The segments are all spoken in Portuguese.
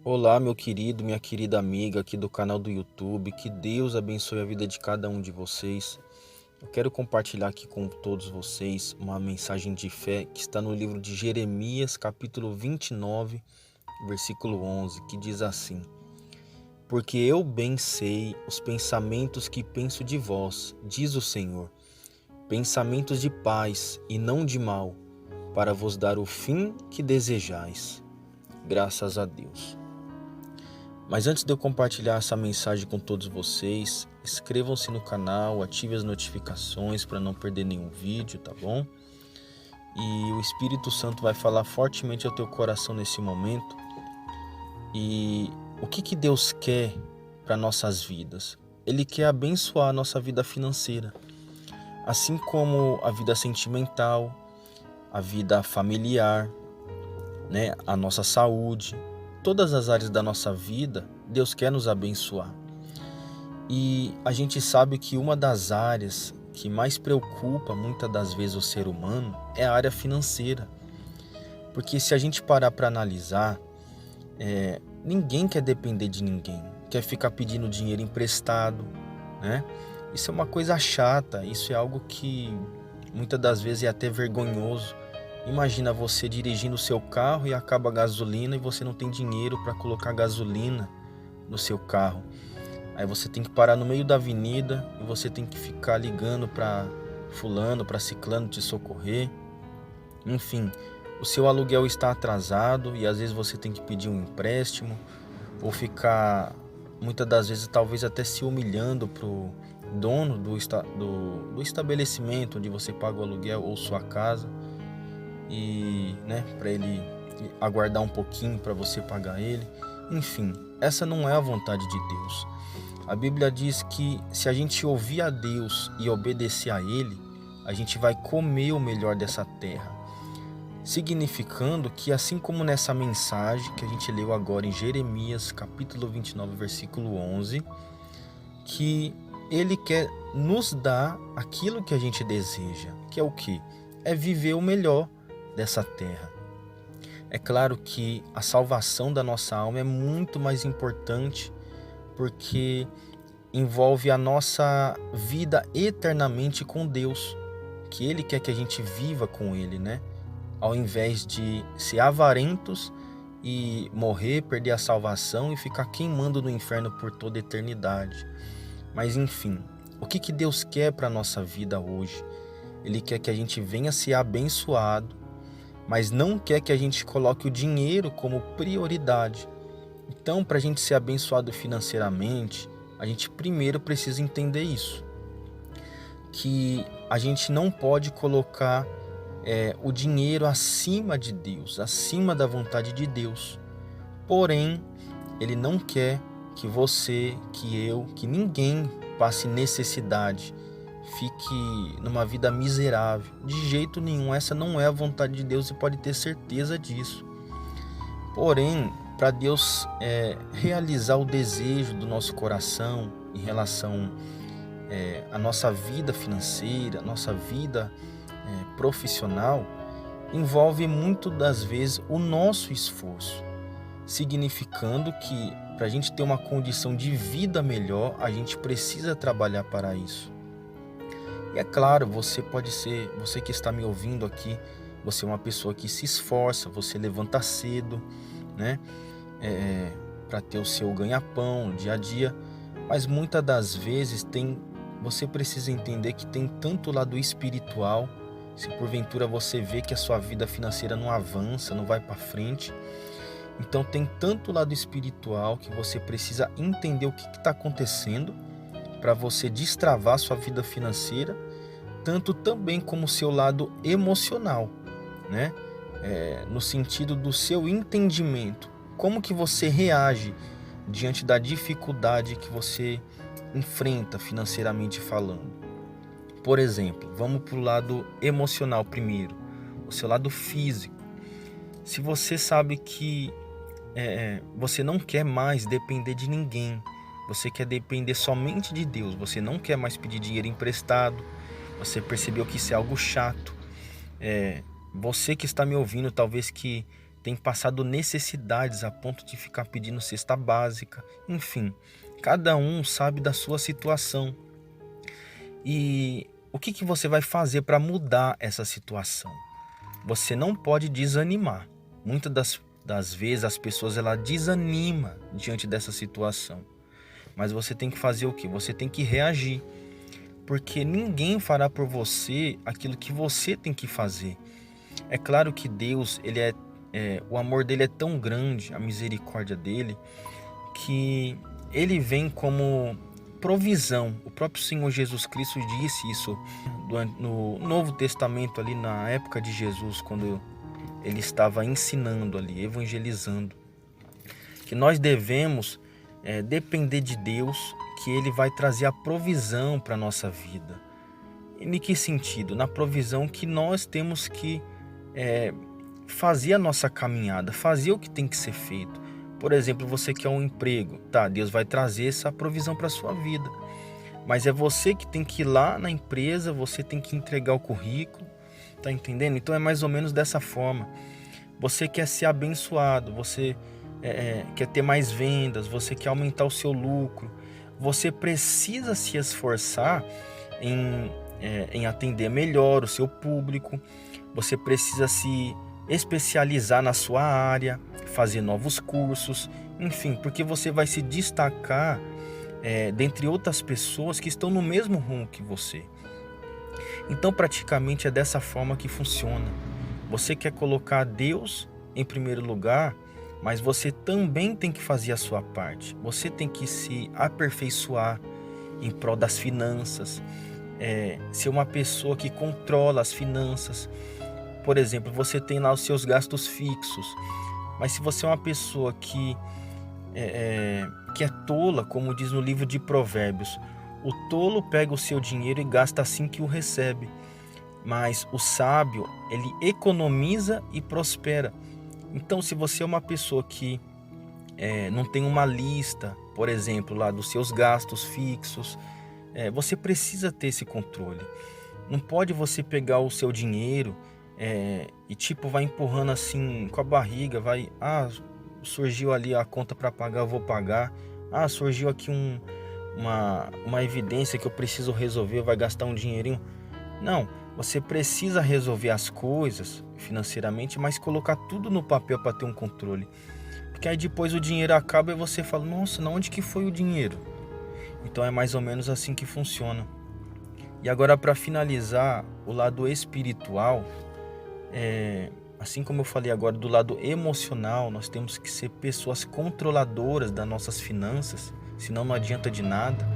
Olá, meu querido, minha querida amiga aqui do canal do YouTube. Que Deus abençoe a vida de cada um de vocês. Eu quero compartilhar aqui com todos vocês uma mensagem de fé que está no livro de Jeremias, capítulo 29, versículo 11, que diz assim: Porque eu bem sei os pensamentos que penso de vós, diz o Senhor, pensamentos de paz e não de mal, para vos dar o fim que desejais. Graças a Deus. Mas antes de eu compartilhar essa mensagem com todos vocês, inscrevam-se no canal, ativem as notificações para não perder nenhum vídeo, tá bom? E o Espírito Santo vai falar fortemente ao teu coração nesse momento. E o que Deus quer para nossas vidas? Ele quer abençoar a nossa vida financeira, assim como a vida sentimental, a vida familiar, né, a nossa saúde. Todas as áreas da nossa vida, Deus quer nos abençoar. E a gente sabe que uma das áreas que mais preocupa muitas das vezes o ser humano é a área financeira. Porque se a gente parar para analisar, ninguém quer depender de ninguém, quer ficar pedindo dinheiro emprestado, né? Isso é uma coisa chata, isso é algo que muitas das vezes é até vergonhoso. Imagina você dirigindo o seu carro e acaba a gasolina e você não tem dinheiro para colocar gasolina no seu carro. Aí você tem que parar no meio da avenida e você tem que ficar ligando para fulano, para ciclano te socorrer. Enfim, o seu aluguel está atrasado e às vezes você tem que pedir um empréstimo ou ficar, muitas das vezes, talvez até se humilhando para o dono do estabelecimento onde você paga o aluguel ou sua casa. E, para ele aguardar um pouquinho para você pagar ele. Enfim, essa não é a vontade de Deus. A Bíblia diz que se a gente ouvir a Deus e obedecer a Ele, a gente vai comer o melhor dessa terra. Significando que, assim como nessa mensagem que a gente leu agora em Jeremias, capítulo 29, versículo 11, que Ele quer nos dar aquilo que a gente deseja, que é o quê? É viver o melhor dessa terra. É claro que a salvação da nossa alma é muito mais importante, porque envolve a nossa vida eternamente com Deus, que Ele quer que a gente viva com Ele, né? Ao invés de ser avarentos e morrer, perder a salvação e ficar queimando no inferno por toda a eternidade. Mas enfim, o que Deus quer para a nossa vida hoje? Ele quer que a gente venha ser abençoado, mas não quer que a gente coloque o dinheiro como prioridade. Então, para a gente ser abençoado financeiramente, a gente primeiro precisa entender isso, que a gente não pode colocar o dinheiro acima de Deus, acima da vontade de Deus. Porém, Ele não quer que você, que eu, que ninguém passe necessidade, fique numa vida miserável. De jeito nenhum, essa não é a vontade de Deus e pode ter certeza disso. Porém, para Deus realizar o desejo do nosso coração em relação à nossa vida financeira, nossa vida profissional, envolve muito das vezes o nosso esforço, significando que para a gente ter uma condição de vida melhor, a gente precisa trabalhar para isso. E é claro, você que está me ouvindo aqui, você é uma pessoa que se esforça, você levanta cedo, né? Para ter o seu ganha-pão dia a dia, mas muitas das vezes você precisa entender que tem tanto o lado espiritual. Se porventura você vê que a sua vida financeira não avança, não vai para frente, então tem tanto o lado espiritual que você precisa entender o que está acontecendo para você destravar sua vida financeira, tanto também como o seu lado emocional, né? No sentido do seu entendimento, como que você reage diante da dificuldade que você enfrenta financeiramente falando. Por exemplo, vamos para o lado emocional primeiro, o seu lado físico. Se você sabe que você não quer mais depender de ninguém, você quer depender somente de Deus, você não quer mais pedir dinheiro emprestado, você percebeu que isso é algo chato. Você que está me ouvindo, talvez que tem passado necessidades a ponto de ficar pedindo cesta básica. Enfim, cada um sabe da sua situação. E o que você vai fazer para mudar essa situação? Você não pode desanimar. Muitas das vezes as pessoas desanimam diante dessa situação. Mas você tem que fazer o quê? Você tem que reagir. Porque ninguém fará por você aquilo que você tem que fazer. É claro que Deus, o amor dele é tão grande, a misericórdia dele, que ele vem como provisão. O próprio Senhor Jesus Cristo disse isso no Novo Testamento, ali na época de Jesus, quando ele estava ensinando ali, evangelizando, que nós devemos depender de Deus, que ele vai trazer a provisão para a nossa vida. Em que sentido? Na provisão que nós temos que fazer a nossa caminhada, fazer o que tem que ser feito. Por exemplo, você quer um emprego, tá? Deus vai trazer essa provisão para a sua vida. Mas é você que tem que ir lá na empresa, você tem que entregar o currículo, tá entendendo? Então é mais ou menos dessa forma. Você quer ser abençoado, você quer ter mais vendas, você quer aumentar o seu lucro. Você precisa se esforçar em atender melhor o seu público. Você precisa se especializar na sua área, fazer novos cursos, enfim, porque você vai se destacar dentre outras pessoas que estão no mesmo rumo que você. Então, praticamente é dessa forma que funciona. Você quer colocar Deus em primeiro lugar, mas você também tem que fazer a sua parte. Você tem que se aperfeiçoar em prol das finanças, ser uma pessoa que controla as finanças. Por exemplo, você tem lá os seus gastos fixos, mas se você é uma pessoa que é tola, como diz no livro de Provérbios, o tolo pega o seu dinheiro e gasta assim que o recebe, mas o sábio, ele economiza e prospera. Então, se você é uma pessoa que não tem uma lista, por exemplo, lá dos seus gastos fixos, você precisa ter esse controle. Não pode você pegar o seu dinheiro e vai empurrando assim com a barriga, surgiu ali a conta para pagar, eu vou pagar. Surgiu aqui uma evidência que eu preciso resolver, vai gastar um dinheirinho. Não, você precisa resolver as coisas financeiramente, mas colocar tudo no papel para ter um controle. Porque aí depois o dinheiro acaba e você fala, nossa, onde que foi o dinheiro? Então é mais ou menos assim que funciona. E agora, para finalizar, o lado espiritual, assim como eu falei agora do lado emocional, nós temos que ser pessoas controladoras das nossas finanças, senão não adianta de nada.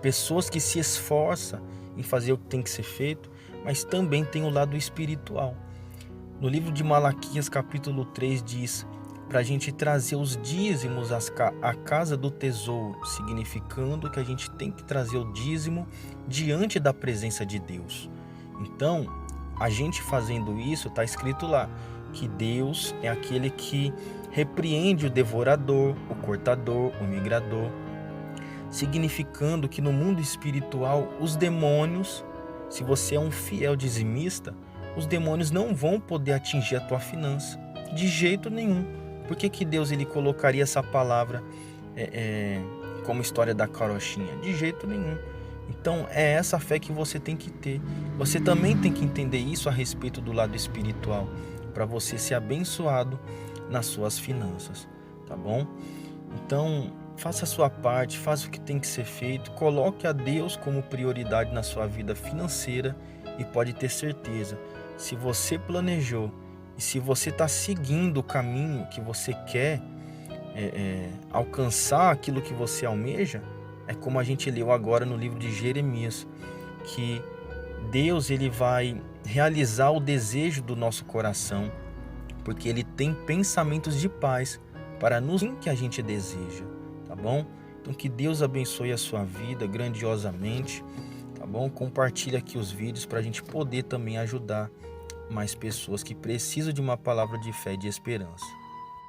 Pessoas que se esforçam em fazer o que tem que ser feito, mas também tem o lado espiritual. No livro de Malaquias, capítulo 3, diz para a gente trazer os dízimos à casa do tesouro, significando que a gente tem que trazer o dízimo diante da presença de Deus. Então, a gente fazendo isso, está escrito lá, que Deus é aquele que repreende o devorador, o cortador, o migrador, significando que no mundo espiritual, os demônios, se você é um fiel dizimista, os demônios não vão poder atingir a tua finança, de jeito nenhum. Por que Deus ele colocaria essa palavra como história da carochinha? De jeito nenhum. Então é essa fé que você tem que ter. Você também tem que entender isso a respeito do lado espiritual, para você ser abençoado nas suas finanças, tá bom? Então faça a sua parte, faça o que tem que ser feito, coloque a Deus como prioridade na sua vida financeira e pode ter certeza, se você planejou e se você está seguindo o caminho que você quer alcançar aquilo que você almeja, é como a gente leu agora no livro de Jeremias, que Deus ele vai realizar o desejo do nosso coração, porque ele tem pensamentos de paz para nos que a gente deseja, tá bom? Então que Deus abençoe a sua vida grandiosamente, tá bom? Compartilhe aqui os vídeos para a gente poder também ajudar mais pessoas que precisam de uma palavra de fé e de esperança.